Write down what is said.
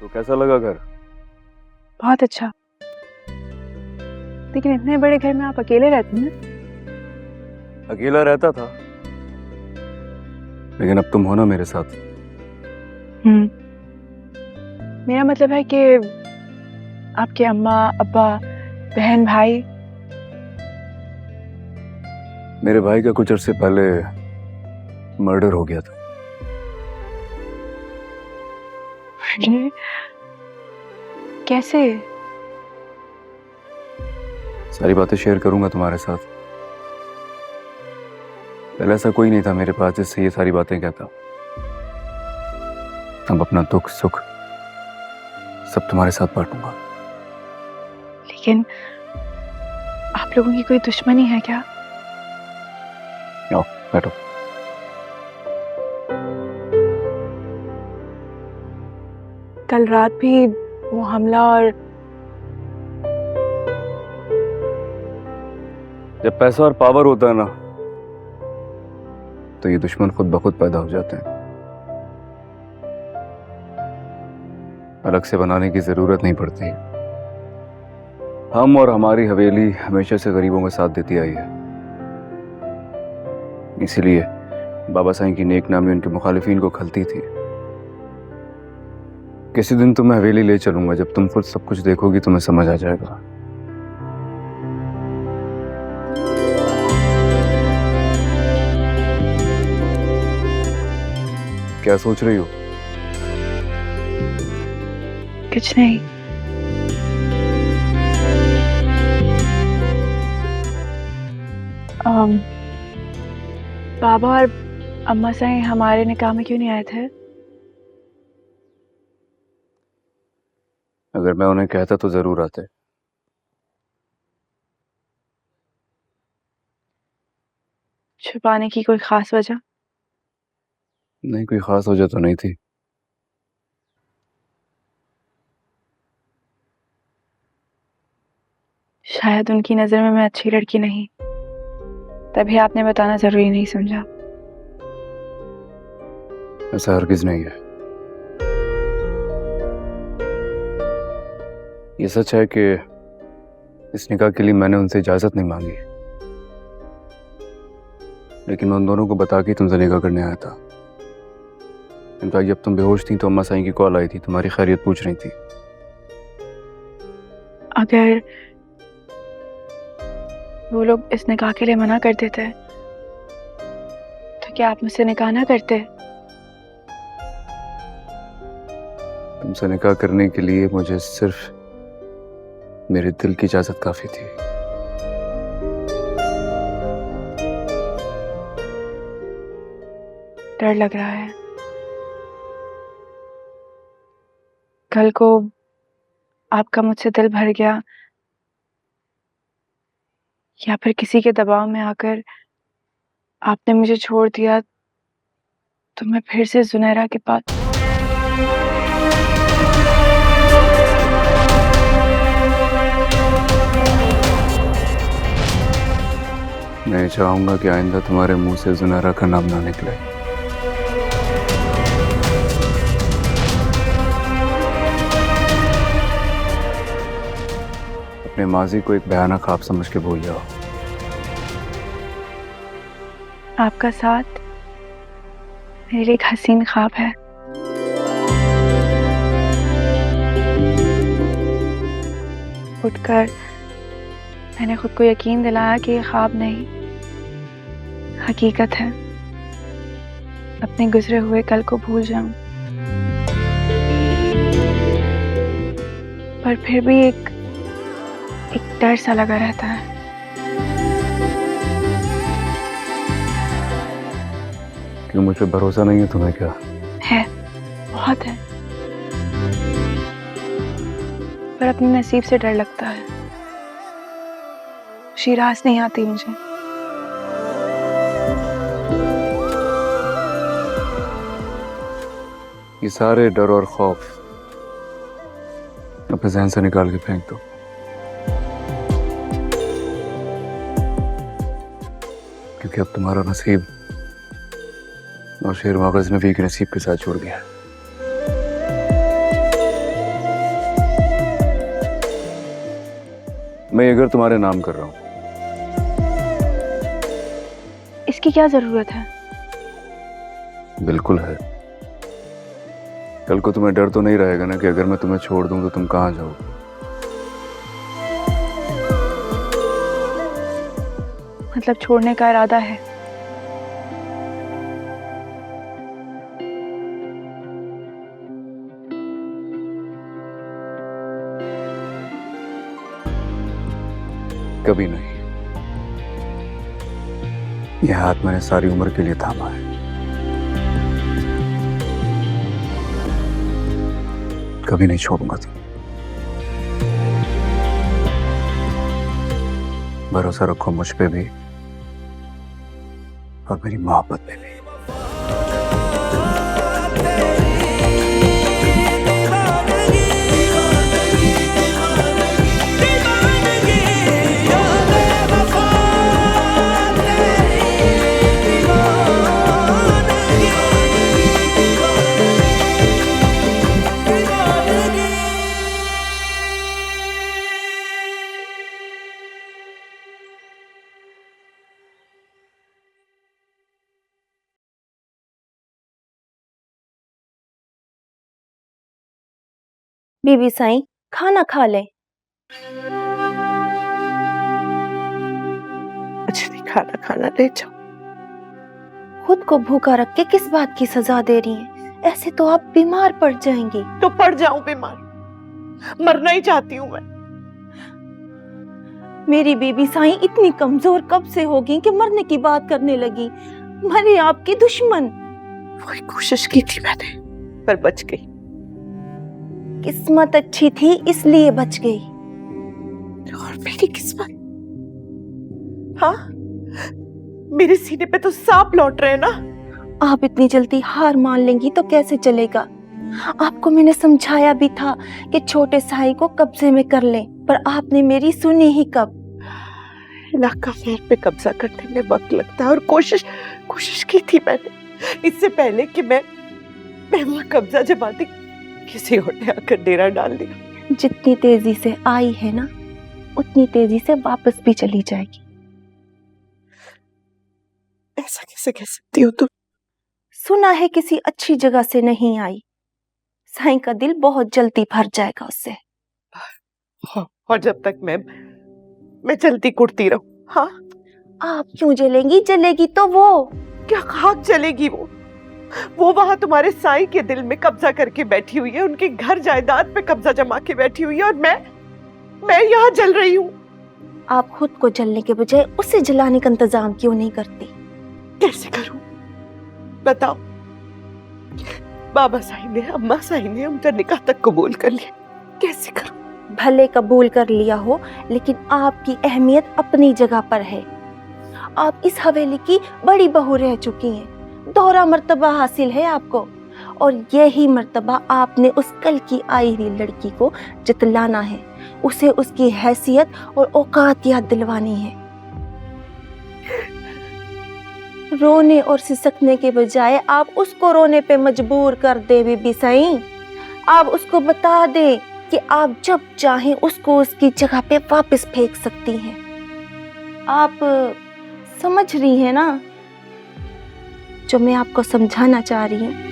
तो कैसा लगा घर? बहुत अच्छा। लेकिन इतने बड़े घर में आप अकेले रहते हैं? अकेला रहता था, लेकिन अब तुम हो ना मेरे साथ। मेरा मतलब है कि आपके अम्मा अब्बा बहन भाई। मेरे भाई का कुछ अरसे पहले मर्डर हो गया था। कैसे? सारी बातें शेयर करूंगा तुम्हारे साथ। पहले ऐसा कोई नहीं था मेरे पास जिससे ये सारी बातें कहता। अब अपना दुख सुख सब तुम्हारे साथ बांटूंगा। लेकिन आप लोगों की कोई दुश्मनी है क्या? आओ बैठो। कल रात भी वो हमला, और जब पैसा और पावर होता है ना, तो ये दुश्मन खुद ब खुद पैदा हो जाते हैं। अलग से बनाने की जरूरत नहीं पड़ती। हम और हमारी हवेली हमेशा से गरीबों का साथ देती आई है। इसीलिए बाबा साईं की नेक नामी उनके मुखालिफिन को खलती थी। किसी दिन तुम्हें हवेली ले चलूंगा, जब तुम खुद सब कुछ देखोगी तुम्हें समझ आ जाएगा। क्या सोच रही हो? कुछ नहीं। बाबा और अम्मा साईं हमारे निकाह में क्यों नहीं आए थे? अगर मैं उन्हें कहता तो जरूर आते। छुपाने की कोई खास वजह? नहीं, कोई खास वजह तो नहीं थी। शायद उनकी नजर में मैं अच्छी लड़की नहीं, तभी आपने बताना जरूरी नहीं समझा। ऐसा हरगिज नहीं है। ये सच है कि इस निकाह के लिए मैंने उनसे इजाजत नहीं मांगी, लेकिन मैं उन दोनों को बता के तुमसे निकाह करने आया था। इनफैक्ट जब तुम बेहोश थी तो अम्मा साईं की कॉल आई थी, तुम्हारी खैरियत पूछ रही थी। अगर वो लोग इस निकाह के लिए मना कर देते तो क्या आप मुझसे निकाह ना करते? तुमसे निकाह करने के लिए मुझे सिर्फ मेरे दिल की इजाजत काफी थी। डर लग रहा है। कल को आपका मुझसे दिल भर गया, या फिर किसी के दबाव में आकर आपने मुझे छोड़ दिया, तो मैं फिर से जुनैरा के पास। मैं चाहूंगा कि आइंदा तुम्हारे मुंह से जुनैरा का नाम ना निकले। अपने माजी को एक भयानक ख्वाब समझ के भूल जाओ। आपका साथ मेरे लिए एक हसीन ख्वाब है। उठकर मैंने खुद को यकीन दिलाया कि ये ख्वाब नहीं, हकीकत है। अपने गुजरे हुए कल को भूल जाऊं, पर फिर भी एक डर सा लगा रहता है। क्यों, मुझ पे भरोसा नहीं है तुम्हें क्या? है, बहुत है, पर अपने नसीब से डर लगता है। शिराज नहीं आती मुझे। ये सारे डर और खौफ अपने जहन से निकाल के फेंक दो। क्योंकि अब तुम्हारा नसीब नौशेर मगज नबी के नसीब के साथ जुड़ गया है। मैं ये घर तुम्हारे नाम कर रहा हूँ। इसकी क्या जरूरत है? बिल्कुल है। कल को तुम्हें डर तो नहीं रहेगा ना कि अगर मैं तुम्हें छोड़ दूं तो तुम कहाँ जाओगे? मतलब छोड़ने का इरादा है? कभी नहीं। यह हाथ मैंने सारी उम्र के लिए थामा है। कभी नहीं छोड़ूंगा तुम। भरोसा रखो मुझ पे भी और मेरी मोहब्बत पे भी। बीबी साईं, खाना खा लें। अच्छा नहीं, खाना ले जाओ। खुद को भूखा रख के किस बात की सजा दे रही हैं? ऐसे तो आप बीमार पड़ जाएंगी। तो पड़ जाऊं बीमार, मरना ही चाहती हूँ मैं। मेरी बीबी साईं इतनी कमजोर कब से होगी कि मरने की बात करने लगी? मरे आपके दुश्मन। वही कोशिश की थी मैंने, पर बच गई। किस्मत अच्छी थी इसलिए बच गई। और मेरी किस्मत, हाँ, मेरे सीने पे तो सांप लौट रहे हैं ना। आप इतनी जल्दी हार मान लेंगी तो कैसे चलेगा? आपको मैंने समझाया भी था कि छोटे साईं को कब्जे में कर लें, पर आपने मेरी सुनी ही कब? इलाका मेरे पे कब्जा करने में वक्त लगता है और कोशिश की थी मैंने, इससे पहले कि मैं वहां कब्जा जमाती, किसी और ने आकर डेरा डाल दिया। जितनी तेजी से आई है ना, उतनी तेजी से वापस भी चली जाएगी। ऐसा कैसे कह सकती हो तुम? सुना है किसी अच्छी जगह से नहीं आई। साईं का दिल बहुत जल्दी भर जाएगा उससे। हाँ, और जब तक मैं जलती कुटती रहूं, हाँ। आप क्यों जलेंगी? जलेगी तो वो। क्या खाक जलेगी वो वहां तुम्हारे साईं के दिल में कब्जा करके बैठी हुई है, उनके घर जायदाद पे कब्जा जमा के बैठी हुई है, और मैं यहाँ जल रही हूँ। आप खुद को जलने के बजाय उसे जलाने का इंतजाम क्यों नहीं करती? कैसे करूं बताओ? बाबा साईं ने, अम्मा साईं ने उनका निकाह तक कबूल कर लिया, कैसे करूं? भले कबूल कर लिया हो, लेकिन आपकी अहमियत अपनी जगह पर है। आप इस हवेली की बड़ी बहू रह चुकी हैं, दोहरा मर्तबा हासिल है आपको, और यही मर्तबा आपने उस कल की आई हुई लड़की को जतलाना है, उसे उसकी हैसियत और औकात याद दिलवानी है। रोने और सिसकने के बजाय आप उसको रोने पे मजबूर कर दे बीबी साईं। आप उसको बता दे कि आप जब चाहें उसको उसकी जगह पे वापस फेंक सकती हैं। आप समझ रही हैं ना जो मैं आपको समझाना चाह रही हूँ?